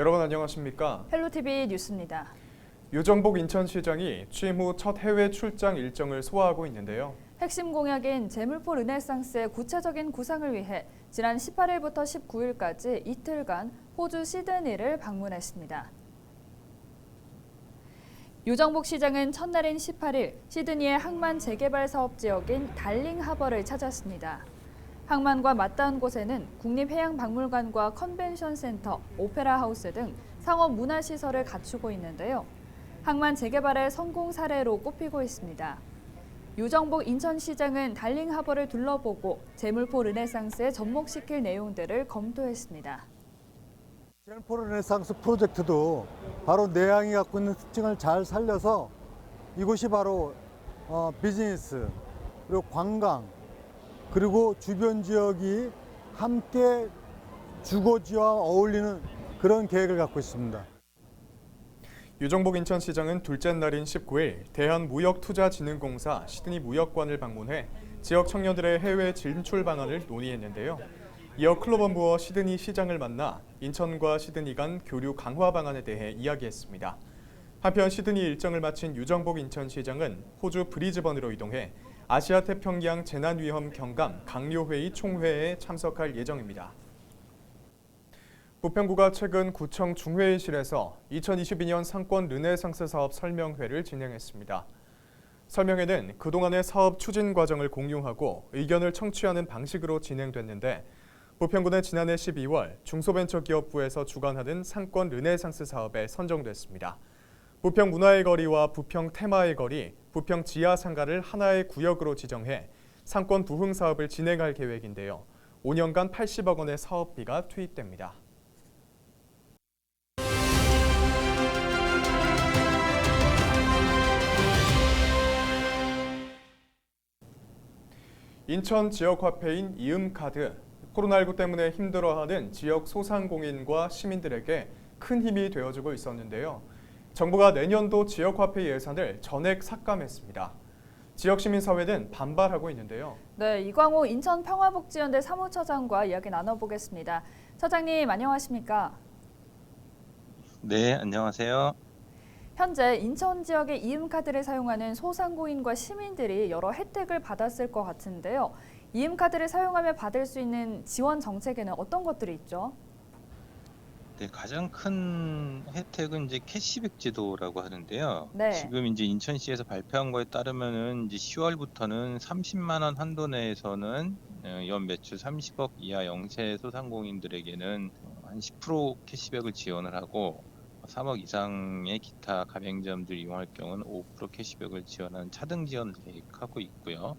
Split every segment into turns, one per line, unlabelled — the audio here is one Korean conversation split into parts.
여러분 안녕하십니까?
헬로티비 뉴스입니다.
유정복 인천시장이 취임 후 첫 해외 출장 일정을 소화하고 있는데요.
핵심 공약인 제물포 르네상스의 구체적인 구상을 위해 지난 18일부터 19일까지 이틀간 호주 시드니를 방문했습니다. 유정복 시장은 첫날인 18일 시드니의 항만 재개발 사업 지역인 달링 하버를 찾았습니다. 항만과 맞닿은 곳에는 국립해양박물관과 컨벤션 센터, 오페라 하우스 등 상업 문화시설을 갖추고 있는데요. 항만 재개발의 성공 사례로 꼽히고 있습니다. 유정복 인천시장은 달링 하버를 둘러보고 제물포 르네상스에 접목시킬 내용들을 검토했습니다.
제물포 르네상스 프로젝트도 바로 내양이 갖고 있는 특징을 잘 살려서 이곳이 바로 비즈니스, 그리고 관광, 그리고 주변 지역이 함께 주거지와 어울리는 그런 계획을 갖고 있습니다.
유정복 인천시장은 둘째 날인 19일 대한무역투자진흥공사 시드니 무역관을 방문해 지역 청년들의 해외 진출 방안을 논의했는데요. 이어 클로번부어 시드니 시장을 만나 인천과 시드니 간 교류 강화 방안에 대해 이야기했습니다. 한편 시드니 일정을 마친 유정복 인천시장은 호주 브리즈번으로 이동해 아시아 태평양 재난위험 경감 강요회의 총회에 참석할 예정입니다. 부평구가 최근 구청 중회의실에서 2022년 상권 르네상스 사업 설명회를 진행했습니다. 설명회는 그동안의 사업 추진 과정을 공유하고 의견을 청취하는 방식으로 진행됐는데 부평구는 지난해 12월 중소벤처기업부에서 주관하는 상권 르네상스 사업에 선정됐습니다. 부평 문화의 거리와 부평 테마의 거리, 부평 지하 상가를 하나의 구역으로 지정해 상권 부흥 사업을 진행할 계획인데요. 5년간 80억 원의 사업비가 투입됩니다. 인천 지역화폐인 이음카드, 코로나19 때문에 힘들어하는 지역 소상공인과 시민들에게 큰 힘이 되어주고 있었는데요. 정부가 내년도 지역화폐 예산을 전액 삭감했습니다. 지역 시민사회는 반발하고 있는데요.
네, 이광호 인천평화복지연대 사무처장과 이야기 나눠보겠습니다. 처장님 안녕하십니까?
네, 안녕하세요.
현재 인천 지역의 이음카드를 사용하는 소상공인과 시민들이 여러 혜택을 받았을 것 같은데요. 이음카드를 사용하며 받을 수 있는 지원 정책에는 어떤 것들이 있죠?
네, 가장 큰 혜택은 이제 캐시백 제도라고 하는데요.
네.
지금 이제 인천시에서 발표한 거에 따르면은 이제 10월부터는 30만 원 한도 내에서는 연 매출 30억 이하 영세 소상공인들에게는 한 10% 캐시백을 지원을 하고 3억 이상의 기타 가맹점들 이용할 경우는 5% 캐시백을 지원하는 차등 지원을 계획하고 있고요.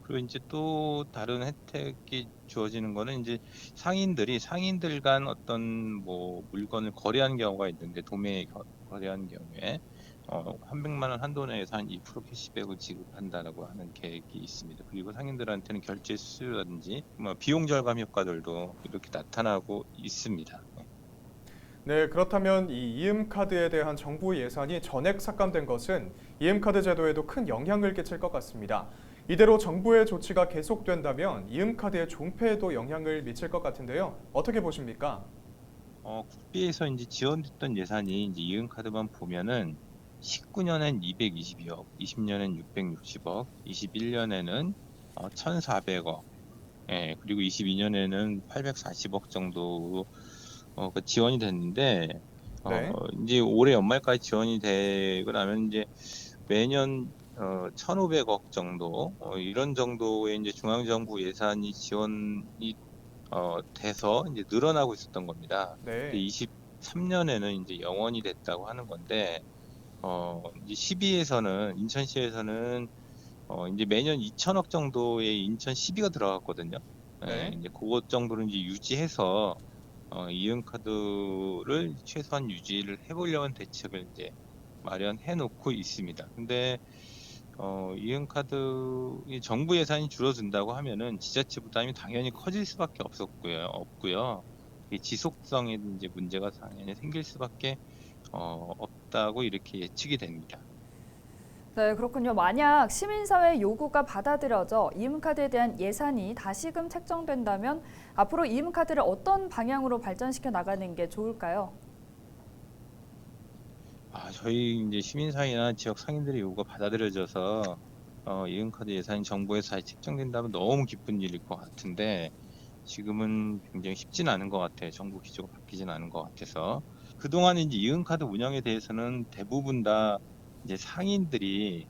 그리고 이제 또 다른 혜택이 주어지는 거는 이제 상인들 간 어떤 뭐 물건을 거래하는 경우가 있는데 도매 거래하는 경우에 300만 원 한도 내에서 한 2% 캐시백을 지급한다라고 하는 계획이 있습니다. 그리고 상인들한테는 결제 수수료라든지 뭐 비용 절감 효과들도 이렇게 나타나고 있습니다.
네, 그렇다면 이 이음카드에 대한 정부 예산이 전액 삭감된 것은 이음카드 제도에도 큰 영향을 끼칠 것 같습니다. 이대로 정부의 조치가 계속된다면 이음카드의 존폐에도 영향을 미칠 것 같은데요. 어떻게 보십니까?
국비에서 이제 지원됐던 예산이 이제 이음카드만 보면은 19년엔 222억, 20년엔 660억, 21년에는 1,400억, 예, 그리고 22년에는 840억 정도로 그 지원이 됐는데
네.
이제 올해 연말까지 지원이 되고 나면 이제 매년 1,500억 정도 이런 정도의 이제 중앙정부 예산이 지원이 돼서 이제 늘어나고 있었던 겁니다. 근데
네.
23년에는 이제 영원이 됐다고 하는 건데 이제 시비에서는 인천시에서는 이제 매년 2천억 정도의 인천 시비가 들어갔거든요.
네.
이제 그것 정도를 이제 유지해서 이음카드를 최소한 유지를 해보려는 대책을 이제 마련해 놓고 있습니다. 근데 이음카드 정부 예산이 줄어든다고 하면은 지자체 부담이 당연히 커질 수밖에 없고요. 이 지속성에 이제 문제가 당연히 생길 수밖에 없다고 이렇게 예측이 됩니다.
네, 그렇군요. 만약 시민사회 요구가 받아들여져 이음카드에 대한 예산이 다시금 책정된다면 앞으로 이음카드를 어떤 방향으로 발전시켜 나가는 게 좋을까요?
저희 이제 시민사회나 지역 상인들의 요구가 받아들여져서 이은카드 예산이 정부에서 잘 책정된다면 너무 기쁜 일일 것 같은데 지금은 굉장히 쉽지는 않은 것 같아요. 정부 기조가 바뀌지는 않은 것 같아서 그동안 이제 이은카드 운영에 대해서는 대부분 다 이제 상인들이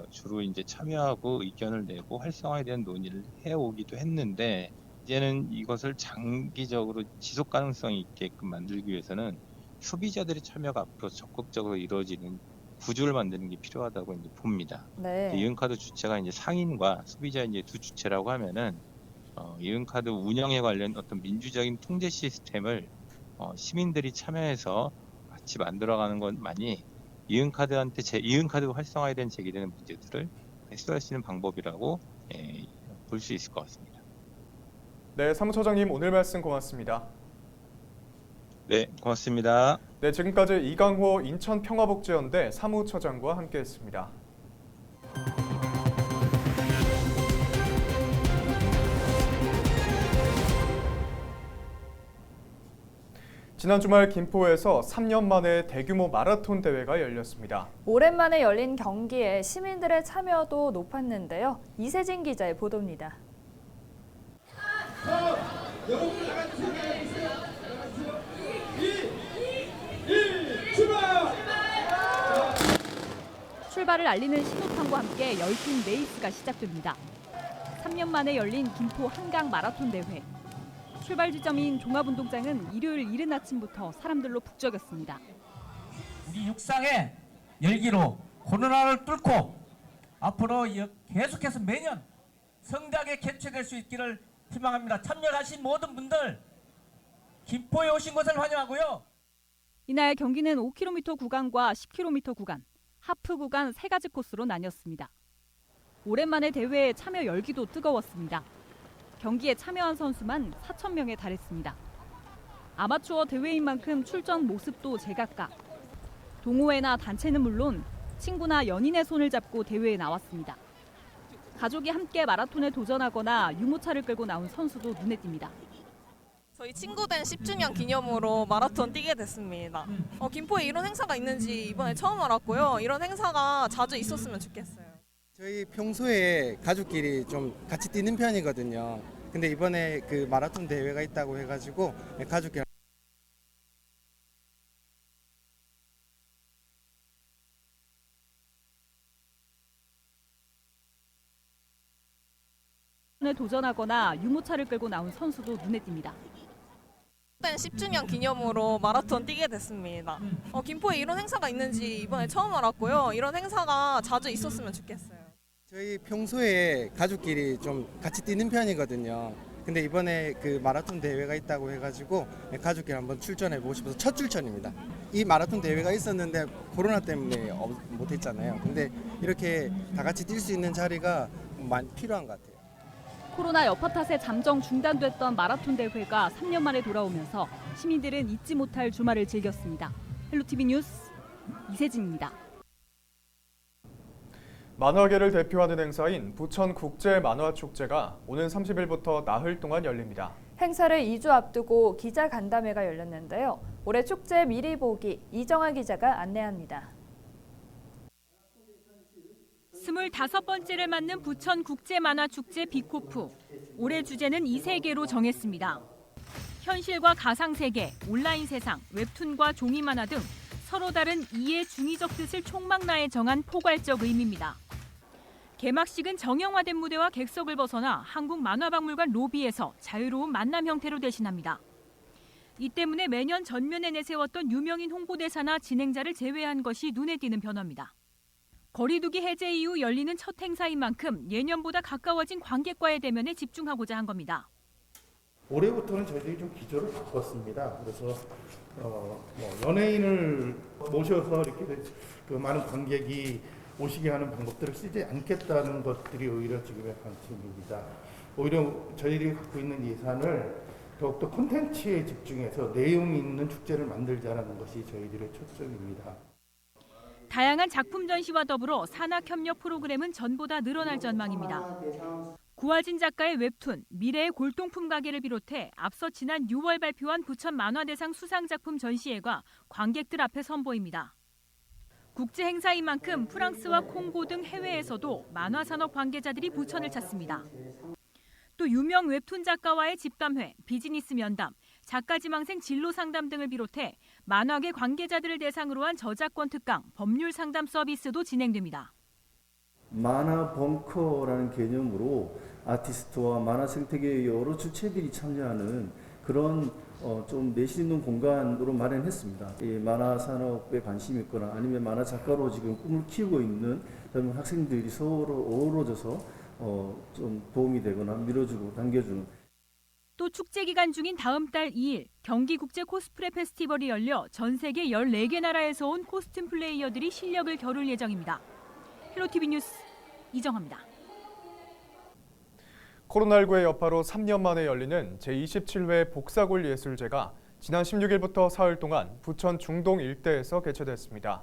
주로 이제 참여하고 의견을 내고 활성화에 대한 논의를 해오기도 했는데 이제는 이것을 장기적으로 지속 가능성이 있게끔 만들기 위해서는 소비자들의 참여가 앞으로 적극적으로 이루어지는 구조를 만드는 게 필요하다고 이제 봅니다.
네.
이은카드 주체가 이제 상인과 소비자 이제 두 주체라고 하면은 이은카드 운영에 관련 어떤 민주적인 통제 시스템을 시민들이 참여해서 같이 만들어가는 것만이 이은카드 활성화에 대한 제기되는 문제들을 해소할 수 있는 방법이라고 볼 수 있을 것 같습니다.
네, 사무처장님 오늘 말씀 고맙습니다.
네, 고맙습니다.
네, 지금까지 이강호 인천평화복지연대 사무처장과 함께했습니다. 지난 주말 김포에서 3년 만에 대규모 마라톤 대회가 열렸습니다.
오랜만에 열린 경기에 시민들의 참여도 높았는데요. 이세진 기자의 보도입니다. 출발을 알리는 신호탄과 함께 열띤 레이스가 시작됩니다. 3년 만에 열린 김포 한강 마라톤 대회. 출발 지점인 종합운동장은 일요일 이른 아침부터 사람들로 북적였습니다.
우리 육상의 열기로 코로나를 뚫고 앞으로 계속해서 매년 성대하게 개최될 수 있기를 희망합니다. 참여하신 모든 분들 김포에 오신 것을 환영하고요.
이날 경기는 5km 구간과 10km 구간, 하프 구간 3가지 코스로 나뉘었습니다. 오랜만에 대회에 참여 열기도 뜨거웠습니다. 경기에 참여한 선수만 4,000명에 달했습니다. 아마추어 대회인 만큼 출전 모습도 제각각. 동호회나 단체는 물론 친구나 연인의 손을 잡고 대회에 나왔습니다. 가족이 함께 마라톤에 도전하거나 유모차를 끌고 나온 선수도 눈에 띕니다.
저희 친구된 10주년 기념으로 마라톤 뛰게 됐습니다. 김포에 이런 행사가 있는지 이번에 처음 알았고요. 이런 행사가 자주 있었으면 좋겠어요.
저희 평소에 가족끼리 좀 같이 뛰는 편이거든요. 근데 이번에 그 마라톤 대회가 있다고 해가지고 가족끼리
도전하거나 유모차를 끌고 나온 선수도 눈에 띕니다.
10주년 기념으로 마라톤 뛰게 됐습니다. 김포에 이런 행사가 있는지 이번에 처음 알았고요. 이런 행사가 자주 있었으면 좋겠어요.
저희 평소에 가족끼리 좀 같이 뛰는 편이거든요. 근데 이번에 그 마라톤 대회가 있다고 해가지고 가족끼리 한번 출전해보고 싶어서 첫 출전입니다. 이 마라톤 대회가 있었는데 코로나 때문에 못했잖아요. 근데 이렇게 다 같이 뛸 수 있는 자리가 많이 필요한 것 같아요.
코로나 여파 탓에 잠정 중단됐던 마라톤 대회가 3년 만에 돌아오면서 시민들은 잊지 못할 주말을 즐겼습니다. 헬로티비 뉴스 이세진입니다.
만화계를 대표하는 행사인 부천 국제 만화 축제가 오는 30일부터 나흘 동안 열립니다.
행사를 2주 앞두고 기자 간담회가 열렸는데요. 올해 축제 미리 보기 이정아 기자가 안내합니다.
25번째를 맞는 부천 국제만화축제 빅코프. 올해 주제는 이 세 개로 정했습니다. 현실과 가상세계, 온라인 세상, 웹툰과 종이만화 등 서로 다른 이해 중의적 뜻을 총망라해 정한 포괄적 의미입니다. 개막식은 정형화된 무대와 객석을 벗어나 한국만화박물관 로비에서 자유로운 만남 형태로 대신합니다. 이 때문에 매년 전면에 내세웠던 유명인 홍보대사나 진행자를 제외한 것이 눈에 띄는 변화입니다. 거리두기 해제 이후 열리는 첫 행사인 만큼 예년보다 가까워진 관객과의 대면에 집중하고자 한 겁니다.
올해부터는 저희들이 좀 기조를 바꿨습니다. 그래서 연예인을 모셔서 이렇게 그 많은 관객이 오시게 하는 방법들을 쓰지 않겠다는 것들이 오히려 지금의 방침입니다. 오히려 저희들이 갖고 있는 예산을 더욱더 콘텐츠에 집중해서 내용 있는 축제를 만들자는 것이 저희들의 초점입니다.
다양한 작품 전시와 더불어 산학협력 프로그램은 전보다 늘어날 전망입니다. 구하진 작가의 웹툰 미래의 골동품 가게를 비롯해 앞서 지난 6월 발표한 부천 만화대상 수상작품 전시회가 관객들 앞에 선보입니다. 국제 행사인 만큼 프랑스와 콩고 등 해외에서도 만화 산업 관계자들이 부천을 찾습니다. 또 유명 웹툰 작가와의 집담회, 비즈니스 면담, 작가지망생 진로 상담 등을 비롯해 만화계 관계자들을 대상으로 한 저작권 특강, 법률 상담 서비스도 진행됩니다.
만화 벙커라는 개념으로 아티스트와 만화 생태계의 여러 주체들이 참여하는 그런 좀 내실 있는 공간으로 마련했습니다. 이 만화 산업에 관심이 있거나 아니면 만화 작가로 지금 꿈을 키우고 있는 젊은 학생들이 서로 어우러져서 좀 도움이 되거나 밀어주고 당겨주는.
또 축제 기간 중인 다음 달 2일 경기 국제 코스프레 페스티벌이 열려 전 세계 14개 나라에서 온 코스튬 플레이어들이 실력을 겨룰 예정입니다. 헬로티비 뉴스 이정화입니다.
코로나19의 여파로 3년 만에 열리는 제27회 복사골 예술제가 지난 16일부터 사흘 동안 부천 중동 일대에서 개최됐습니다.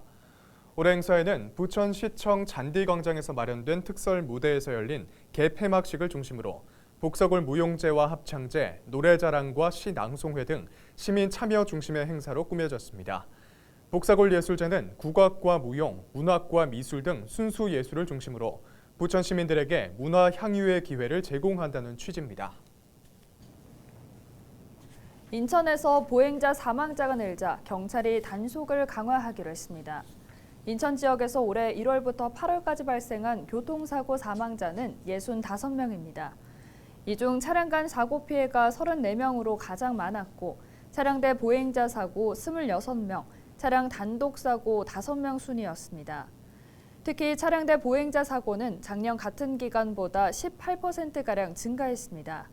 올해 행사에는 부천시청 잔디광장에서 마련된 특설 무대에서 열린 개폐막식을 중심으로 복사골 무용제와 합창제, 노래자랑과 시낭송회 등 시민 참여 중심의 행사로 꾸며졌습니다. 복사골 예술제는 국악과 무용, 문학과 미술 등 순수 예술을 중심으로 부천 시민들에게 문화 향유의 기회를 제공한다는 취지입니다.
인천에서 보행자 사망자가 늘자 경찰이 단속을 강화하기로 했습니다. 인천 지역에서 올해 1월부터 8월까지 발생한 교통사고 사망자는 65명입니다. 이 중 차량 간 사고 피해가 34명으로 가장 많았고 차량대 보행자 사고 26명, 차량 단독 사고 5명 순이었습니다. 특히 차량대 보행자 사고는 작년 같은 기간보다 18%가량 증가했습니다.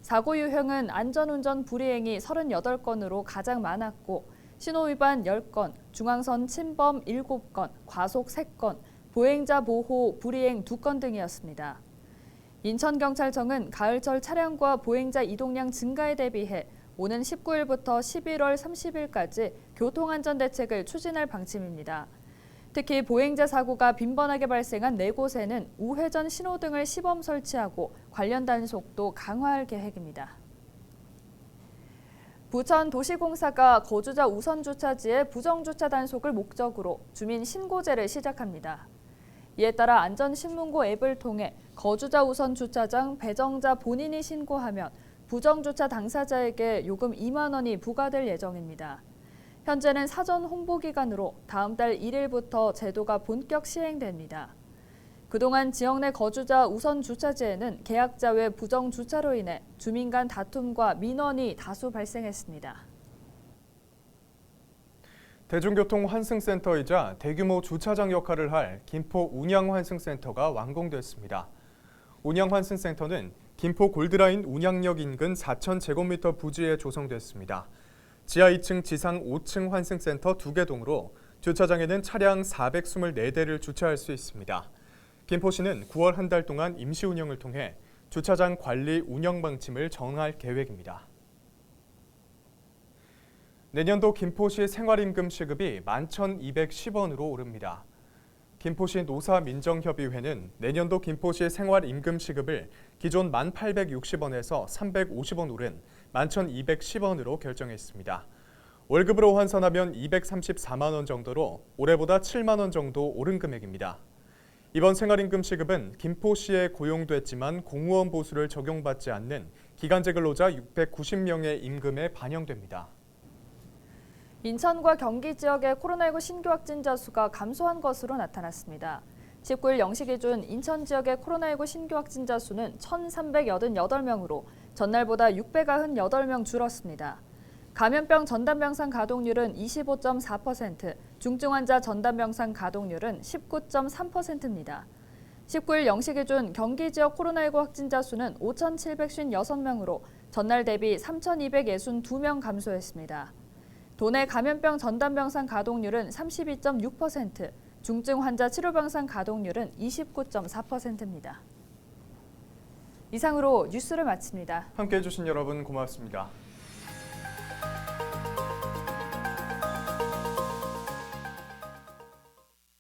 사고 유형은 안전운전 불이행이 38건으로 가장 많았고 신호위반 10건, 중앙선 침범 7건, 과속 3건, 보행자 보호 불이행 2건 등이었습니다. 인천경찰청은 가을철 차량과 보행자 이동량 증가에 대비해 오는 19일부터 11월 30일까지 교통안전대책을 추진할 방침입니다. 특히 보행자 사고가 빈번하게 발생한 4곳에는 우회전 신호등을 시범 설치하고 관련 단속도 강화할 계획입니다. 부천 도시공사가 거주자 우선 주차지의 부정주차 단속을 목적으로 주민 신고제를 시작합니다. 이에 따라 안전신문고 앱을 통해 거주자 우선 주차장 배정자 본인이 신고하면 부정주차 당사자에게 요금 2만 원이 부과될 예정입니다. 현재는 사전 홍보 기간으로 다음 달 1일부터 제도가 본격 시행됩니다. 그동안 지역 내 거주자 우선 주차지에는 계약자 외 부정 주차로 인해 주민 간 다툼과 민원이 다수 발생했습니다.
대중교통 환승센터이자 대규모 주차장 역할을 할 김포 운양환승센터가 완공됐습니다. 운양환승센터는 김포 골드라인 운양역 인근 4,000제곱미터 부지에 조성됐습니다. 지하 2층, 지상 5층 환승센터 2개 동으로 주차장에는 차량 424대를 주차할 수 있습니다. 김포시는 9월 한 달 동안 임시 운영을 통해 주차장 관리 운영 방침을 정할 계획입니다. 내년도 김포시 생활임금 시급이 11,210원으로 오릅니다. 김포시 노사민정협의회는 내년도 김포시 생활임금 시급을 기존 1,860원에서 350원 오른 11,210원으로 결정했습니다. 월급으로 환산하면 234만 원 정도로 올해보다 7만 원 정도 오른 금액입니다. 이번 생활임금 시급은 김포시에 고용됐지만 공무원 보수를 적용받지 않는 기간제 근로자 690명의 임금에 반영됩니다.
인천과 경기 지역의 코로나19 신규 확진자 수가 감소한 것으로 나타났습니다. 19일 0시 기준 인천 지역의 코로나19 신규 확진자 수는 1,388명으로 전날보다 698명 줄었습니다. 감염병 전담병상 가동률은 25.4%, 중증 환자 전담병상 가동률은 19.3%입니다. 19일 0시 기준 경기 지역 코로나19 확진자 수는 5,756명으로 전날 대비 3,262명 감소했습니다. 도내 감염병 전담병상 가동률은 32.6%, 중증 환자 치료병상 가동률은 29.4%입니다. 이상으로 뉴스를 마칩니다.
함께해 주신 여러분 고맙습니다.